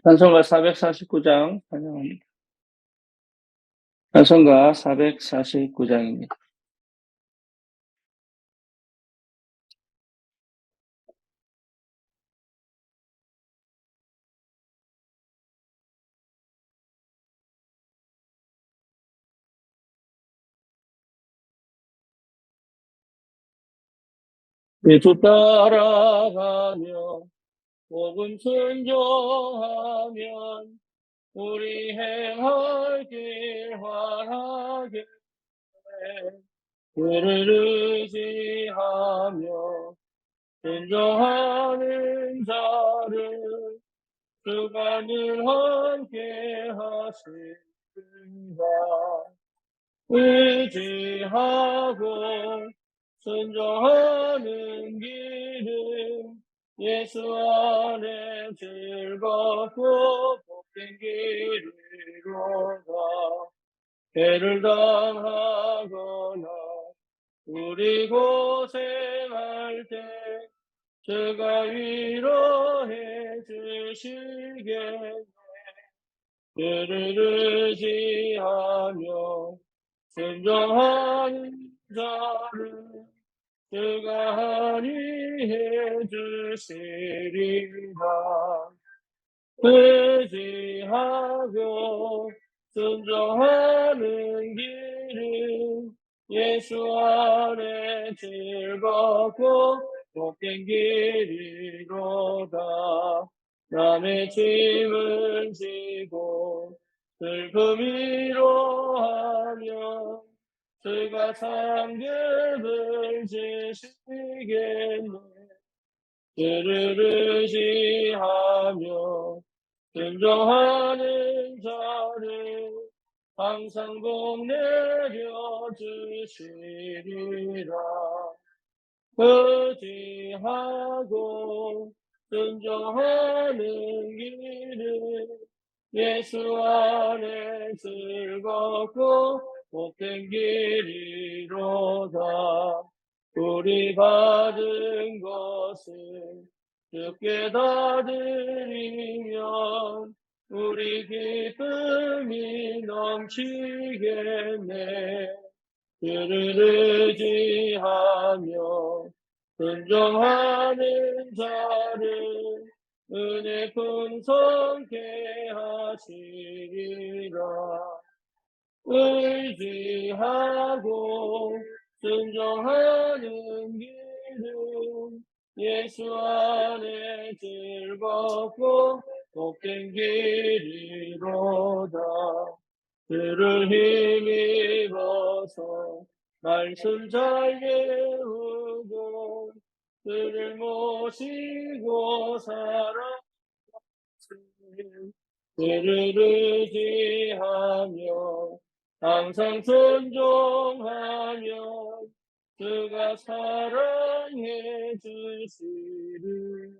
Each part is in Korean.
찬송가 449장 찬양합니다. 찬송가 449장입니다. 예수 따라가며 복음 순종하면 우리 행할 길 환하게 그를 의지하며 순종하는 자를 주가 늘 함께 하시리라. 의지하고 순종하는 길은 예수 안에 즐겁고 복된 길이로다. 죄를 당하거나 우리 고생할 때 주가 위로해 주시겠네. 그를 의지하며 순종하는 자를 주가 안위해 주시리라. 의지하고 순종하는 길은 예수 안에 즐겁고 복된 길이로다. 남의 짐을 지고 슬픔 위로하며 주가 상급을 주시겠네. 그를 의지하며 순종하는 자를 항상 복 내려 주시리라. 의지하고 순종하는 길은 예수 안에 즐겁고 복된 길이로다. 우리 받은 것을 주께 다 드리면 우리 기쁨이 넘치겠네. 그를 의지하며 순종하는 자를 은혜 풍성케 하시리라. 의지하고 순종하는 길은 예수 안에 즐겁고 복된 길이로다. 그를 힘입어서 말씀 잘 배우고 그를 모시고 살아가는 그를 의지하며 항상 순종하며 그가 사랑해 주시리라.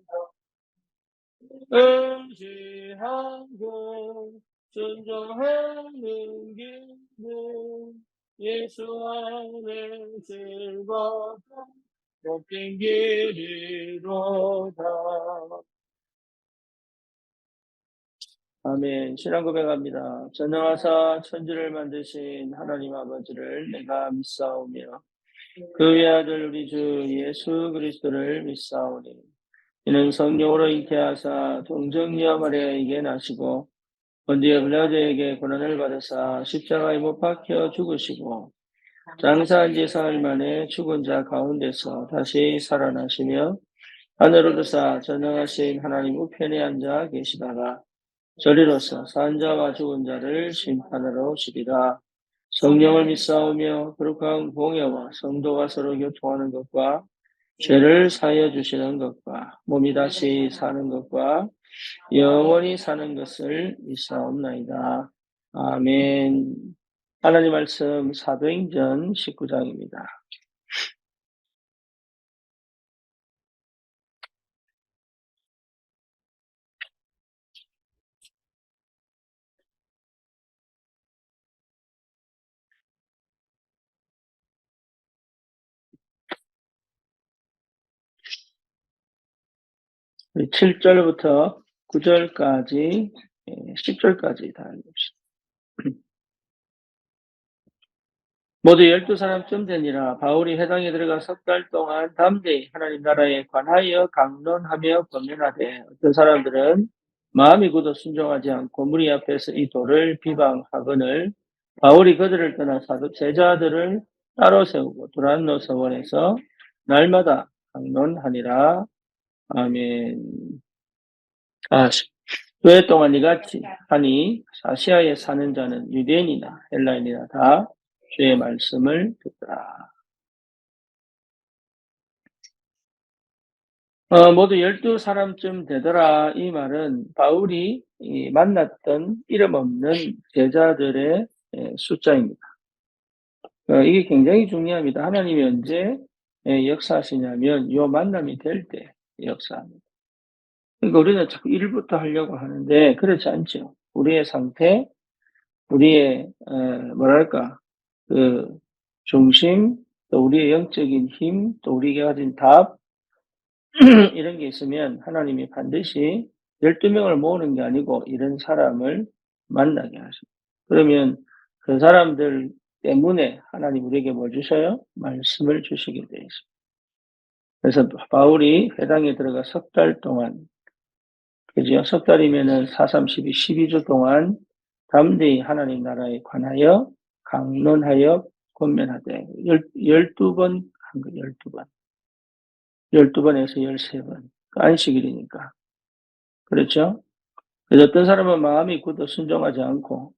의지하고 순종하는 길은 예수 안에 즐겁고 복된 길이로다. 아멘. 신앙 고백합니다. 전능하사 천지를 만드신 하나님 아버지를 내가 믿사오며 그 외아들 우리 주 예수 그리스도를 믿사오니 이는 성령으로 잉태하사 동정녀 마리아에게 나시고 본디오 빌라도에게 고난을 받으사 십자가에 못 박혀 죽으시고 장사한 지 사흘 만에 죽은 자 가운데서 다시 살아나시며 하늘을 오르사 전능하신 하나님 우편에 앉아 계시다가 저리로서 산 자와 죽은 자를 심판하러 오시리라. 성령을 믿사오며 거룩한 공예와 성도가 서로 교통하는 것과 죄를 사하여 주시는 것과 몸이 다시 사는 것과 영원히 사는 것을 믿사옵나이다. 아멘. 하나님 말씀 사도행전 19장입니다. 우리 7절부터 9절까지 10절까지 다 읽읍시다. 모두 12사람쯤 되니라. 바울이 회당에 들어가 석 달 동안 담대히 하나님 나라에 관하여 강론하며 권면하되 어떤 사람들은 마음이 굳어 순종하지 않고 무리 앞에서 이 도를 비방하거늘 바울이 그들을 떠나 제자들을 따로 세우고 두란노 서원에서 날마다 강론하니라. 아멘. 교회 동안 이같이 하니 아시아에 사는 자는 유대인이나 헬라인이나 다 주의 말씀을 듣더라. 모두 12사람쯤 되더라. 이 말은 바울이 만났던 이름 없는 제자들의 숫자입니다. 이게 굉장히 중요합니다. 하나님이 언제 역사하시냐면 이 만남이 될 때 역사합니다. 그러니까 우리는 자꾸 일부터 하려고 하는데 그렇지 않죠. 우리의 상태, 우리의 뭐랄까 그 중심, 또 우리의 영적인 힘, 또 우리가 가진 답 이런 게 있으면 하나님이 반드시 12명을 모으는 게 아니고 이런 사람을 만나게 하십니다. 그러면 그 사람들 때문에 하나님 우리에게 뭘 주셔요? 말씀을 주시게 되어 있습니다. 그래서 바울이 회당에 들어가 석 달 동안, 그죠? 석 달이면은 4, 3, 12, 12주 동안 담대히 하나님 나라에 관하여 강론하여 권면하되 12번 한 거, 12번. 12번에서 13번. 안식일이니까. 그렇죠? 그래서 어떤 사람은 마음이 굳어 순종하지 않고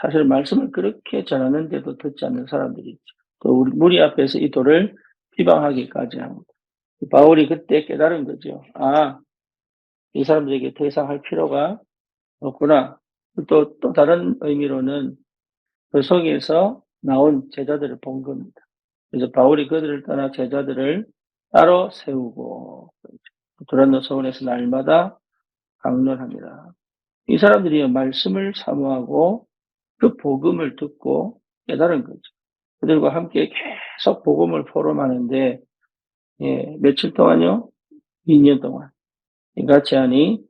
사실 말씀을 그렇게 전하는데도 듣지 않는 사람들이 있죠. 또 우리 무리 앞에서 이 도를 비방하기까지 합니다. 바울이 그때 깨달은 거죠. 아, 이 사람들에게 더 이상 할 필요가 없구나. 또 다른 의미로는 그 속에서 나온 제자들을 본 겁니다. 그래서 바울이 그들을 떠나 제자들을 따로 세우고 두란노 서원에서 날마다 강론합니다. 이 사람들이 말씀을 사모하고 그 복음을 듣고 깨달은 거죠. 그들과 함께 계속 복음을 포럼하는데 며칠 동안요? 2년 동안. 이같이 하니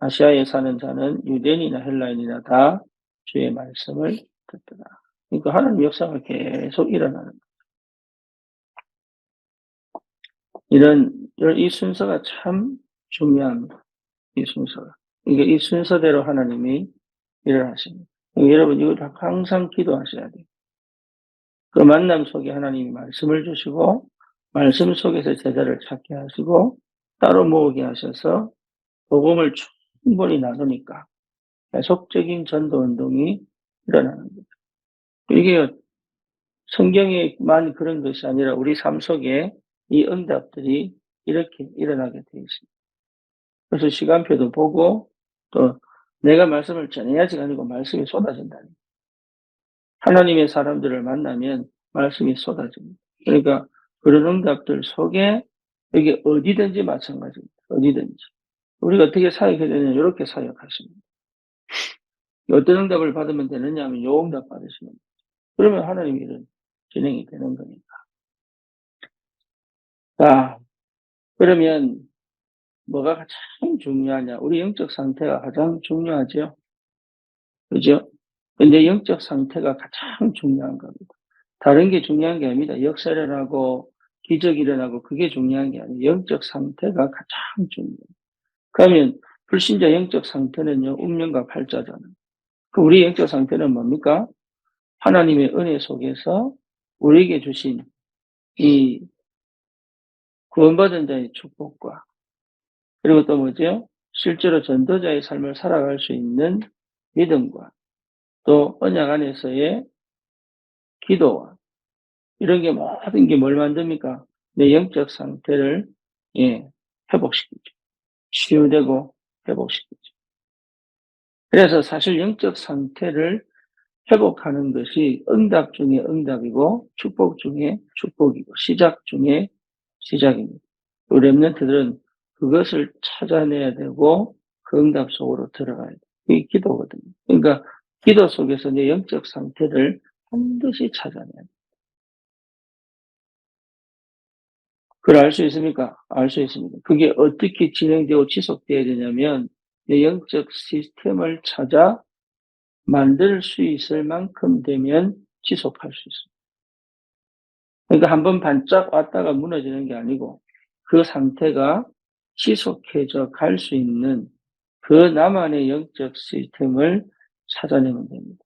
아시아에 사는 자는 유대인이나 헬라인이나 다 주의 말씀을 듣더라. 그러니까 하나님 역사가 계속 일어나는 거예요. 이 순서가 참 중요합니다. 이 순서가. 이게 이 순서대로 하나님이 일을 하십니다. 여러분, 이걸 항상 기도하셔야 돼요. 그 만남 속에 하나님이 말씀을 주시고, 말씀 속에서 제자를 찾게 하시고, 따로 모으게 하셔서, 복음을 충분히 나누니까, 계속적인 전도 운동이 일어나는 거죠. 이게 성경에만 그런 것이 아니라 우리 삶 속에 이 응답들이 이렇게 일어나게 되어 있습니다. 그래서 시간표도 보고, 또 내가 말씀을 전해야지가 아니고 말씀이 쏟아진다는 하나님의 사람들을 만나면 말씀이 쏟아집니다. 그러니까 그런 응답들 속에 여기 어디든지 마찬가지입니다. 어디든지. 우리가 어떻게 사역해야 되느냐 이렇게 사역하십니다. 어떤 응답을 받으면 되느냐 하면 요 응답 받으시면 됩니다. 그러면 하나님의 일은 진행이 되는 거니까. 자, 그러면 뭐가 가장 중요하냐? 우리 영적 상태가 가장 중요하죠. 그죠? 근데 영적 상태가 가장 중요한 겁니다. 다른 게 중요한 게 아닙니다. 역사 일어나고 기적이 일어나고 그게 중요한 게 아니에요. 영적 상태가 가장 중요해요. 그러면 불신자 영적 상태는요. 운명과 팔자잖아요. 그 우리 영적 상태는 뭡니까? 하나님의 은혜 속에서 우리에게 주신 이 구원받은 자의 축복과 그리고 또 뭐죠? 실제로 전도자의 삶을 살아갈 수 있는 믿음과 또 언약 안에서의 기도와 이런 게 모든 게 뭘 만듭니까? 내 영적 상태를 회복시키죠. 치유되고 회복시키죠. 그래서 사실 영적 상태를 회복하는 것이 응답 중에 응답이고 축복 중에 축복이고 시작 중에 시작입니다. 우리 랩런트들은 그것을 찾아내야 되고 그 응답 속으로 들어가야 돼요. 그게 기도거든요. 그러니까 기도 속에서 내 영적 상태를 반드시 찾아내야 돼요. 그걸 알 수 있습니까? 알 수 있습니다. 그게 어떻게 진행되고 지속돼야 되냐면 내 영적 시스템을 찾아 만들 수 있을 만큼 되면 지속할 수 있습니다. 그러니까 한번 반짝 왔다가 무너지는 게 아니고 그 상태가 지속해져 갈 수 있는 그 나만의 영적 시스템을 찾아내면 됩니다.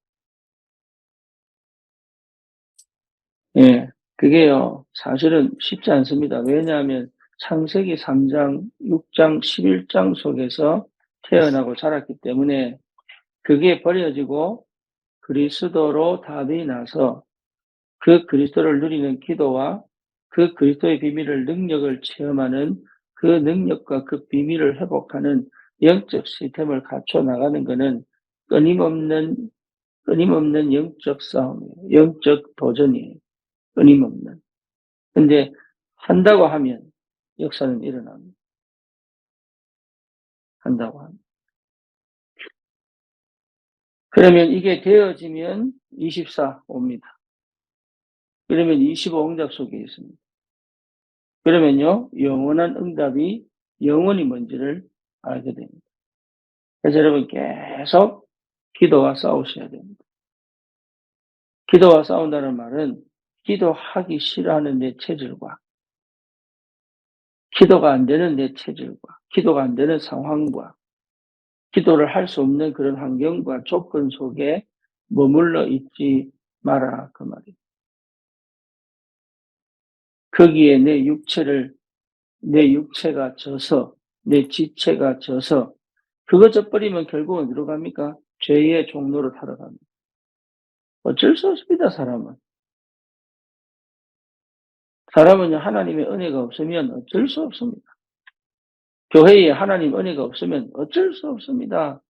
예, 그게요, 사실은 쉽지 않습니다. 왜냐하면 창세기 3장, 6장, 11장 속에서 태어나고 자랐기 때문에 그게 버려지고 그리스도로 답이 나서 그 그리스도를 누리는 기도와 그 그리스도의 비밀을 능력을 체험하는 그 능력과 그 비밀을 회복하는 영적 시스템을 갖춰 나가는 것은 끊임없는 영적 싸움이에요. 영적 도전이에요. 끊임없는. 근데 한다고 하면 역사는 일어납니다. 한다고 하면. 그러면 이게 되어지면 24 옵니다. 그러면 25 응답 속에 있습니다. 그러면요, 영원한 응답이 영원히 뭔지를 알게 됩니다. 그래서 여러분 계속 기도와 싸우셔야 됩니다. 기도와 싸운다는 말은 기도하기 싫어하는 내 체질과 기도가 안 되는 내 체질과 기도가 안 되는 상황과 기도를 할 수 없는 그런 환경과 조건 속에 머물러 있지 마라 그 말이에요. 거기에 내 육체가 져서 내 지체가 져서 그거 져버리면 결국은 어디로 갑니까? 죄의 종로로 타러 갑니다. 어쩔 수 없습니다. 사람은 하나님의 은혜가 없으면 어쩔 수 없습니다. 교회에 하나님 은혜가 없으면 어쩔 수 없습니다.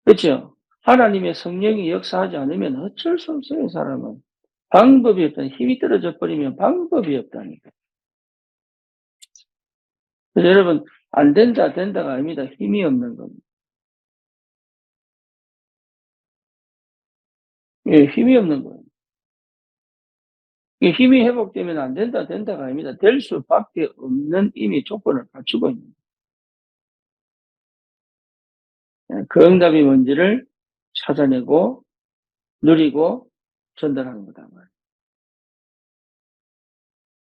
그렇죠? 하나님의 성령이 역사하지 않으면 어쩔 수 없어요. 사람은. 방법이 없다니. 힘이 떨어져 버리면 방법이 없다니까. 그래서 여러분 안 된다가 아닙니다. 힘이 없는 겁니다. 예, 힘이 없는 거예요. 힘이 회복되면 안 된다가 아닙니다. 될 수밖에 없는 이미 조건을 갖추고 있는 거예요. 그 응답이 뭔지를 찾아내고 누리고 전달하는 거다.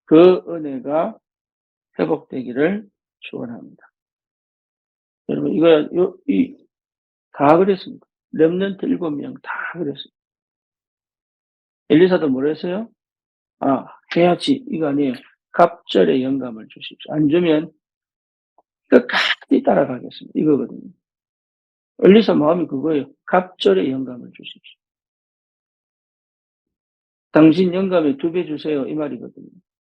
그 은혜가 회복되기를 축원합니다. 여러분 다 그랬습니다. 렘넌트 7명 다 그랬습니다. 엘리사도 뭐라 했어요? 해야지 이거 아니에요. 갑절의 영감을 주십시오. 안 주면 끝까지 따라가겠습니다. 이거거든요. 엘리사 마음이 그거예요. 갑절의 영감을 주십시오. 당신 영감에 2배 주세요. 이 말이거든요.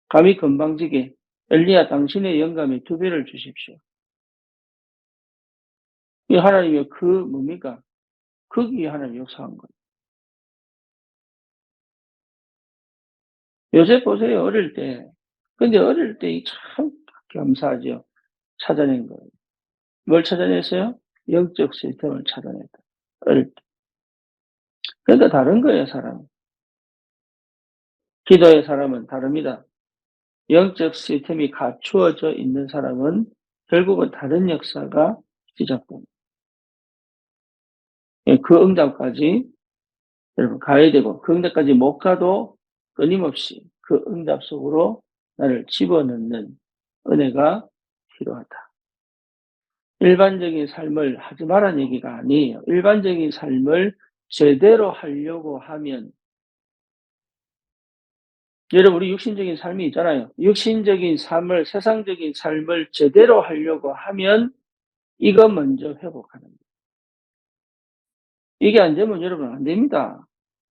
감히 건방지게 엘리야 당신의 영감에 2배를 주십시오. 이 하나님의 뭡니까? 거기에 하나님 역사한 거예요. 요새 보세요. 어릴 때. 근데 어릴 때 참 감사하죠. 찾아낸 거예요. 뭘 찾아냈어요? 영적 시스템을 찾아냈다. 어릴 때. 그러니까 다른 거예요, 사람은. 기도의 사람은 다릅니다. 영적 시스템이 갖추어져 있는 사람은 결국은 다른 역사가 시작됩니다. 그 응답까지 여러분 가야 되고 그 응답까지 못 가도 끊임없이 그 응답 속으로 나를 집어넣는 은혜가 필요하다. 일반적인 삶을 하지 말라는 얘기가 아니에요. 일반적인 삶을 제대로 하려고 하면 여러분 우리 육신적인 삶이 있잖아요. 육신적인 삶을 세상적인 삶을 제대로 하려고 하면 이거 먼저 회복하는 거예요. 이게 안 되면 여러분 안 됩니다.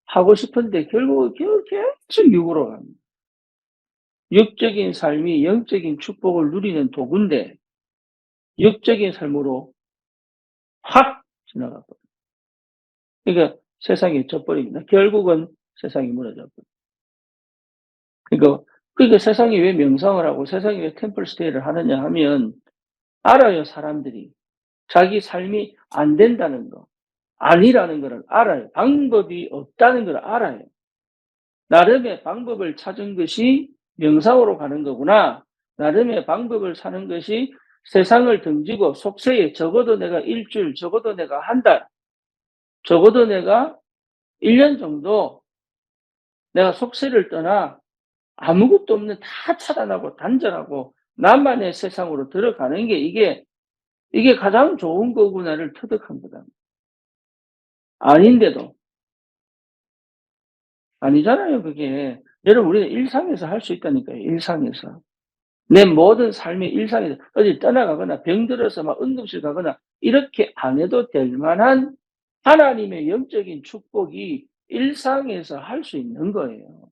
하고 싶은데 결국 계속 육으로 갑니다. 육적인 삶이 영적인 축복을 누리는 도구인데 육적인 삶으로 확 지나가 버려요. 그러니까 세상이 져버립니다. 결국은 세상이 무너져 버려요. 그러니까 세상이 왜 명상을 하고 세상이 왜 템플 스테이를 하느냐 하면 알아요. 사람들이. 자기 삶이 안 된다는 거, 아니라는 걸 알아요. 방법이 없다는 걸 알아요. 나름의 방법을 찾은 것이 명상으로 가는 거구나. 나름의 방법을 사는 것이 세상을 등지고 속세에 적어도 내가 일주일, 적어도 내가 한 달, 적어도 내가 1년 정도 내가 속세를 떠나 아무것도 없는 다 차단하고 단절하고 나만의 세상으로 들어가는 게 이게 가장 좋은 거구나를 터득한 거다. 아닌데도 아니잖아요, 그게. 여러분, 우리는 일상에서 할 수 있다니까요, 일상에서. 내 모든 삶의 일상에서 어디 떠나가거나 병들어서 막 응급실 가거나 이렇게 안 해도 될 만한 하나님의 영적인 축복이 일상에서 할 수 있는 거예요.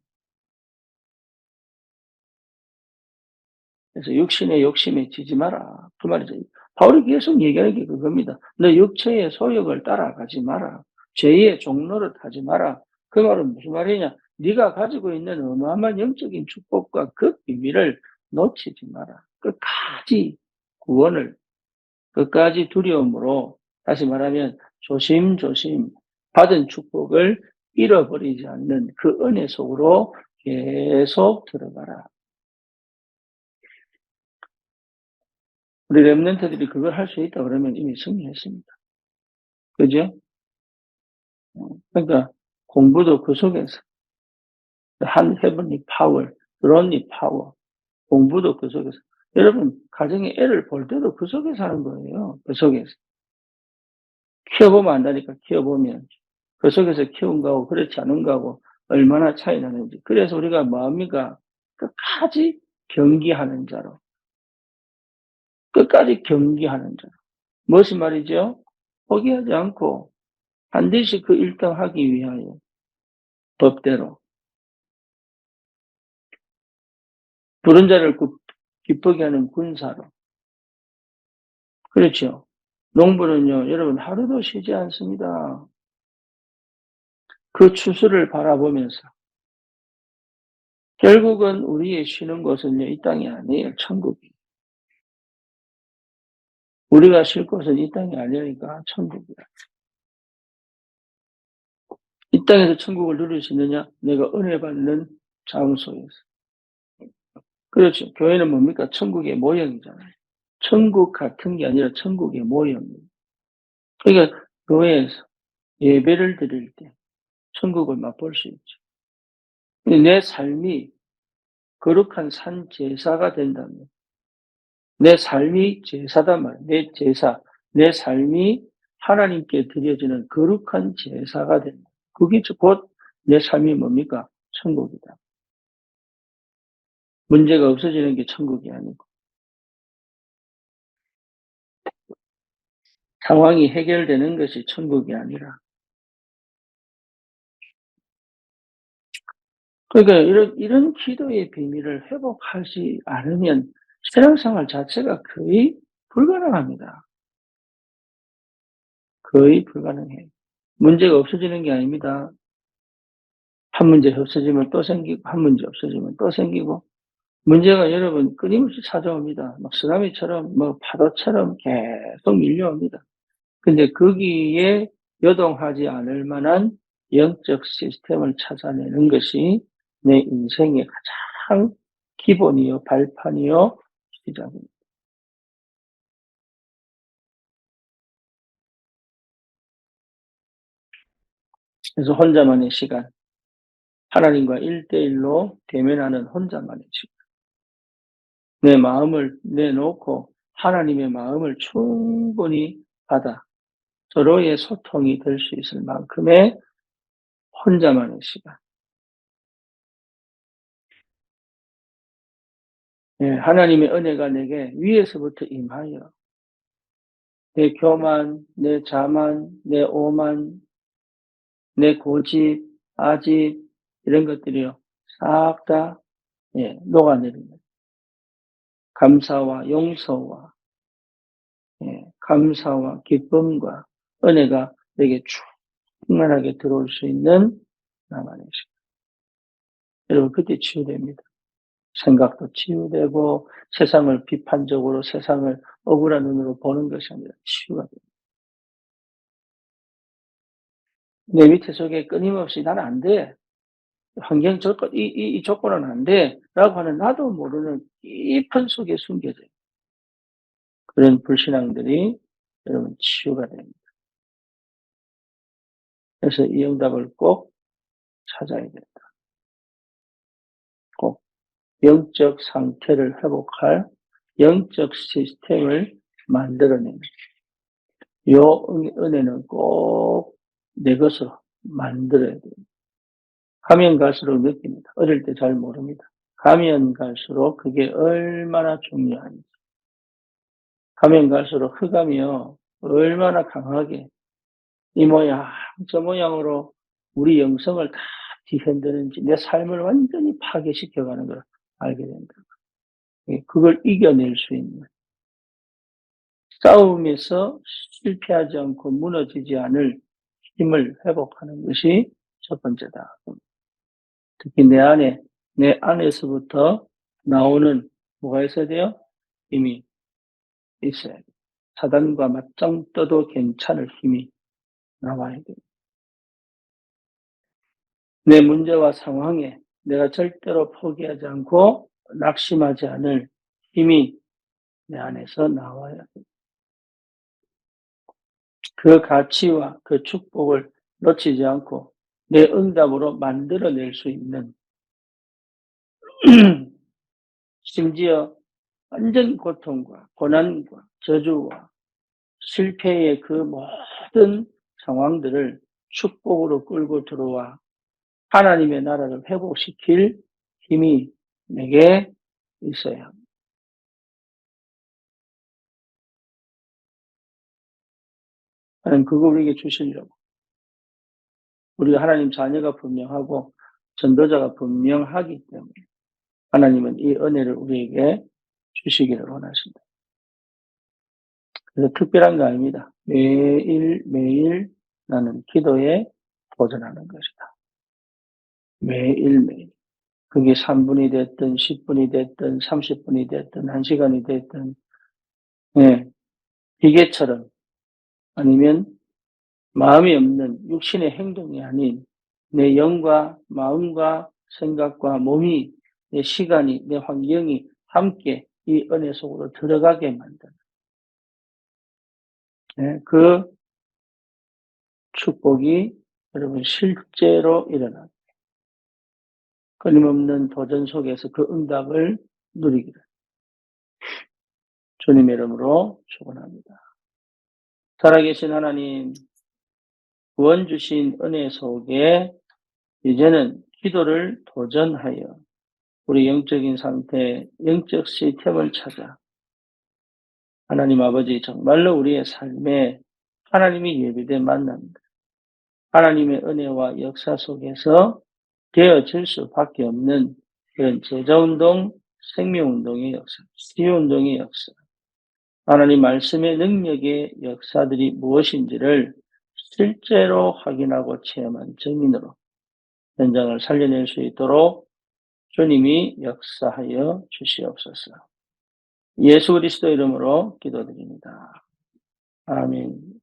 그래서 육신의 욕심에 지지 마라. 그 말이죠. 바울이 계속 얘기하는 게 그겁니다. 너 육체의 소욕을 따라가지 마라. 죄의 종노릇 하지 마라. 그 말은 무슨 말이냐? 네가 가지고 있는 어마어마한 영적인 축복과 그 비밀을 놓치지 마라. 끝까지 구원을, 끝까지 두려움으로, 다시 말하면 조심조심 받은 축복을 잃어버리지 않는 그 은혜 속으로 계속 들어가라. 우리 랩런트들이 그걸 할 수 있다 그러면 이미 승리했습니다. 그죠? 그러니까 공부도 그 속에서 한 heavenly power, 드론리 파워, 공부도 그 속에서. 여러분 가정에 애를 볼 때도 그 속에서 하는 거예요. 그 속에서. 키워보면 안다니까. 키워보면 그 속에서 키운 거하고 그렇지 않은 거하고 얼마나 차이 나는지. 그래서 우리가 뭐합니까? 끝까지 경기하는 자로, 끝까지 경기하는 자로. 무엇이 말이죠? 포기하지 않고 반드시 그 1등 하기 위하여 법대로 부른 자를 기쁘게 하는 군사로. 그렇죠. 농부는요, 여러분 하루도 쉬지 않습니다. 그 추수를 바라보면서 결국은 우리의 쉬는 곳은요, 이 땅이 아니에요. 천국이. 우리가 쉴 곳은 이 땅이 아니니까 천국이야. 이 땅에서 천국을 누릴 수 있느냐? 내가 은혜 받는 장소에서. 그렇죠. 교회는 뭡니까? 천국의 모형이잖아요. 천국 같은 게 아니라 천국의 모형이에요. 그러니까 교회에서 예배를 드릴 때 천국을 맛볼 수 있죠. 내 삶이 거룩한 산 제사가 된다면 내 삶이 제사단 말이에요. 내 제사, 내 삶이 하나님께 드려지는 거룩한 제사가 된다. 그게 곧 내 삶이 뭡니까? 천국이다. 문제가 없어지는 게 천국이 아니고 상황이 해결되는 것이 천국이 아니라. 그러니까 이런 기도의 비밀을 회복하지 않으면 신앙생활 자체가 거의 불가능합니다. 거의 불가능해요. 문제가 없어지는 게 아닙니다. 한 문제 없어지면 또 생기고, 한 문제 없어지면 또 생기고, 문제가 여러분 끊임없이 찾아옵니다. 막 쓰나미처럼, 뭐 파도처럼 계속 밀려옵니다. 근데 거기에 요동하지 않을 만한 영적 시스템을 찾아내는 것이 내 인생의 가장 기본이요, 발판이요, 시작입니다. 그래서 혼자만의 시간, 하나님과 1대1로 대면하는 혼자만의 시간. 내 마음을 내놓고 하나님의 마음을 충분히 받아 서로의 소통이 될 수 있을 만큼의 혼자만의 시간. 예, 하나님의 은혜가 내게 위에서부터 임하여 내 교만, 내 자만, 내 오만, 내 고집, 아집 이런 것들이요. 싹 다 녹아내립니다. 감사와 용서와 감사와 기쁨과 은혜가 내게 충만하게 들어올 수 있는 나만의 시간. 여러분 그때 치유됩니다. 생각도 치유되고 세상을 비판적으로 세상을 억울한 눈으로 보는 것이 아니라 치유가 됩니다. 내 밑에 속에 끊임없이 나는 안 돼. 환경 조건, 이 조건은 안 돼. 라고 하는 나도 모르는 깊은 속에 숨겨져요. 그런 불신앙들이 여러분 치유가 됩니다. 그래서 이 응답을 꼭 찾아야 된다. 꼭 영적 상태를 회복할 영적 시스템을 만들어내는 요 은혜는 꼭 내 것으로 만들어야 돼요. 가면 갈수록 느낍니다. 어릴 때 잘 모릅니다. 가면 갈수록 그게 얼마나 중요한지. 가면 갈수록 흑암이요. 얼마나 강하게 이 모양 저 모양으로 우리 영성을 다 뒤흔드는지 내 삶을 완전히 파괴시켜가는 걸 알게 된다. 그걸 이겨낼 수 있는 싸움에서 실패하지 않고 무너지지 않을 힘을 회복하는 것이 첫 번째다. 특히 내 안에서부터 나오는 뭐가 있어야 돼요? 힘이 있어야 돼요. 사단과 맞짱 떠도 괜찮을 힘이 나와야 돼요. 내 문제와 상황에 내가 절대로 포기하지 않고 낙심하지 않을 힘이 내 안에서 나와야 돼요. 그 가치와 그 축복을 놓치지 않고 내 응답으로 만들어낼 수 있는 심지어 완전 고통과 고난과 저주와 실패의 그 모든 상황들을 축복으로 끌고 들어와 하나님의 나라를 회복시킬 힘이 내게 있어야 합니다. 하나님 그거 우리에게 주시려고. 우리가 하나님 자녀가 분명하고 전도자가 분명하기 때문에 하나님은 이 은혜를 우리에게 주시기를 원하신다. 그래서 특별한 거 아닙니다. 매일매일 나는 기도에 도전하는 것이다. 매일매일. 그게 3분이 됐든 10분이 됐든 30분이 됐든 1시간이 됐든 기계처럼 아니면 마음이 없는 육신의 행동이 아닌 내 영과 마음과 생각과 몸이 내 시간이 내 환경이 함께 이 은혜 속으로 들어가게 만드는 그 축복이 여러분 실제로 일어나요. 끊임없는 도전 속에서 그 응답을 누리기를 주님의 이름으로 축원합니다. 살아계신 하나님, 구원 주신 은혜 속에 이제는 기도를 도전하여 우리 영적인 상태, 영적 시스템을 찾아 하나님 아버지 정말로 우리의 삶에 하나님이 예비된 만남입니다. 하나님의 은혜와 역사 속에서 되어질 수밖에 없는 그런 제자운동, 생명운동의 역사, 치유운동의 역사, 하나님 말씀의 능력의 역사들이 무엇인지를 실제로 확인하고 체험한 증인으로 현장을 살려낼 수 있도록 주님이 역사하여 주시옵소서. 예수 그리스도 이름으로 기도드립니다. 아멘.